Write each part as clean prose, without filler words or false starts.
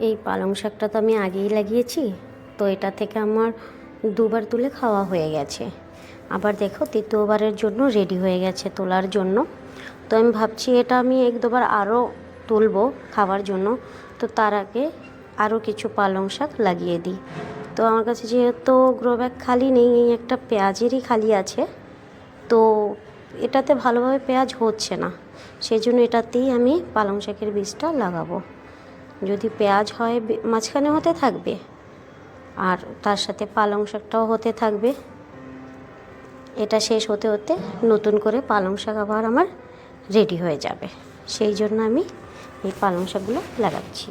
এই পালং শাকটা তো আমি আগেই লাগিয়েছি, তো এটা থেকে আমার দুবার তুলে খাওয়া হয়ে গেছে। আবার দেখো তৃতীয়বারের জন্য রেডি হয়ে গেছে তোলার জন্য। তো আমি ভাবছি এটা আমি এক দুবার আরও তুলবো খাওয়ার জন্য। তো তার আগে আরও কিছু পালং শাক লাগিয়ে দিই। তো আমার কাছে যেহেতু গ্রো ব্যাগ খালি নেই, এই একটা পেঁয়াজেরই খালি আছে, তো এটাতে ভালোভাবে পেঁয়াজ হচ্ছে না, সেই জন্য এটাতেই আমি পালং শাকের বীজটা লাগাবো। যদি পেঁয়াজ হয় মাঝখানে হতে থাকবে, আর তার সাথে পালং শাকটাও হতে থাকবে। এটা শেষ হতে হতে নতুন করে পালং শাক আবার আমার রেডি হয়ে যাবে, সেই জন্য আমি এই পালং শাকগুলো লাগাচ্ছি।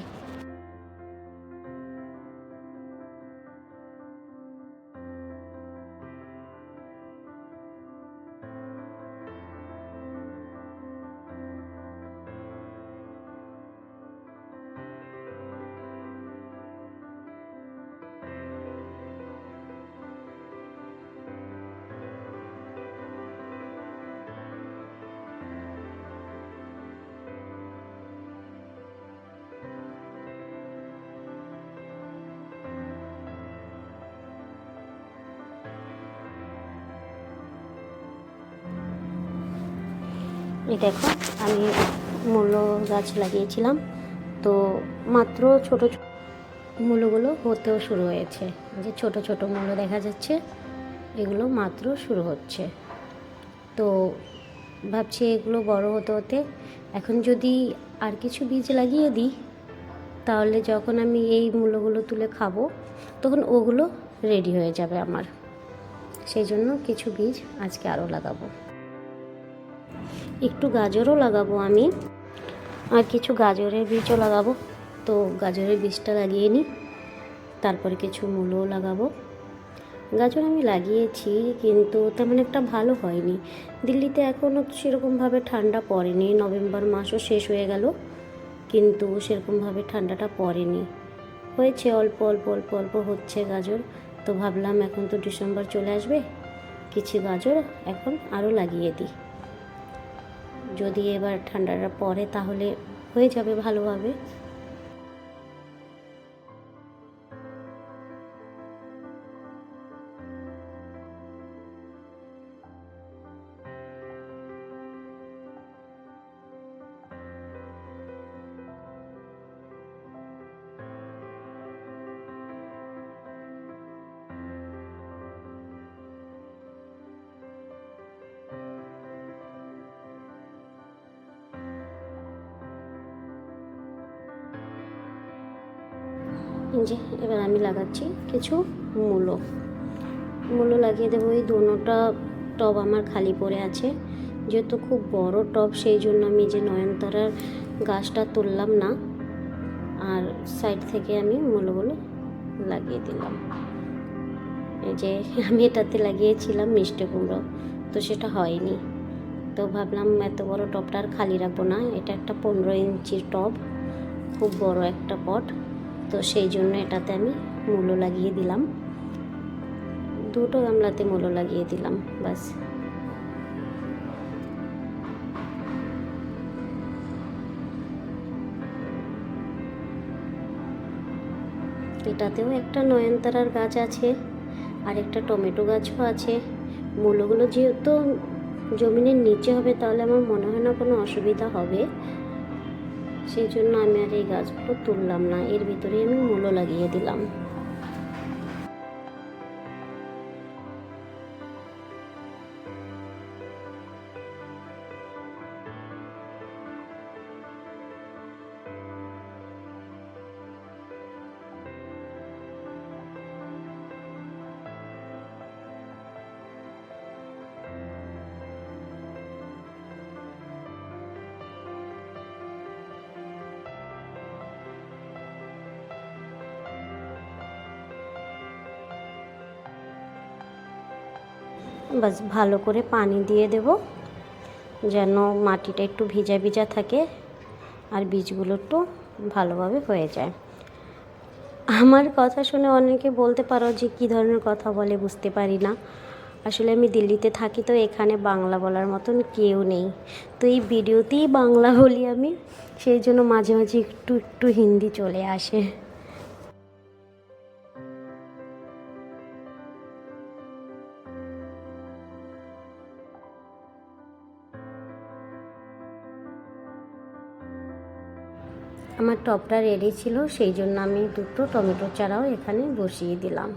এই দেখো আমি মূলো গাছ লাগিয়েছিলাম, তো মাত্র ছোটো মূলোগুলো হতেও শুরু হয়েছে। যে ছোট ছোট মূলো দেখা যাচ্ছে, এগুলো মাত্র শুরু হচ্ছে। তো ভাবছি এগুলো বড় হতে হতে এখন যদি আর কিছু বীজ লাগিয়ে দিই, তাহলে যখন আমি এই মূলোগুলো তুলে খাবো তখন ওগুলো রেডি হয়ে যাবে আমার। সেই জন্য কিছু বীজ আজকে আরও লাগাবো। একটু গাজরও লাগাবো আমি, আর কিছু গাজরের বীজও লাগাবো। তো গাজরের বীজটা লাগিয়ে নিই, তারপরে কিছু মূলও লাগাবো। গাজর আমি লাগিয়েছি, কিন্তু তেমন একটা ভালো হয়নি। দিল্লিতে এখনও সেরকমভাবে ঠান্ডা পড়েনি, নভেম্বর মাসও শেষ হয়ে গেল, কিন্তু সেরকমভাবে ঠান্ডাটা পড়েনি। হয়েছে অল্প অল্প অল্প অল্প হচ্ছে গাজর। তো ভাবলাম এখন তো ডিসেম্বর চলে আসবে, কিছু গাজর এখন আরও লাগিয়ে দিই। যদি এবার ঠান্ডাটা পড়ে তাহলে হয়ে যাবে ভালোভাবে। যে এবার আমি লাগাচ্ছি কিছু মূলো লাগিয়ে দেবো। এই দোনোটা টব আমার খালি পড়ে আছে, যেহেতু খুব বড় টব, সেই জন্য আমি যে নয়নতারার গাছটা তুললাম না, আর সাইড থেকে আমি মূলোগুলো লাগিয়ে দিলাম। এই যে আমি এটাতে লাগিয়েছিলাম মিষ্টি কুমড়ো, তো সেটা হয়নি। তো ভাবলাম এত বড় টবটা আর খালি রাখবো না, এটা একটা 15 ইঞ্চির টব, খুব বড় একটা পট। তো সেই জন্য এটাতে আমি মূলো লাগিয়ে দিলাম, দুটো গামলাতে মূলো লাগিয়ে দিলাম বাস। এটাতেও একটা নয়নতারার গাছ আছে, আর একটা টমেটো গাছও আছে। মূলোগুলো যেহেতু জমিনের নিচে হবে, তাহলে আমার মনে হয় না কোনো অসুবিধা হবে, সেই জন্য আমি আর এই গাছগুলো তুললাম না, এর ভিতরেই আমি মূলো লাগিয়ে দিলাম। বাস ভালো করে পানি দিয়ে দেব, যেন মাটিটা একটু ভিজা ভিজা থাকে আর বীজগুলো একটু ভালোভাবে হয়ে যায়। আমার কথা শুনে অনেকে বলতে পারো যে কী ধরনের কথা বলে, বুঝতে পারি না। আসলে আমি দিল্লিতে থাকি, তো এখানে বাংলা বলার মতন কেউ নেই। তো এই ভিডিওতেই বাংলা বলি আমি, সেই জন্য মাঝে মাঝে একটু একটু হিন্দি চলে আসে। আমার টপটা রেডি ছিল, সেই জন্য আমি দুটো টমেটো চারাও এখানে বসিয়ে দিলাম।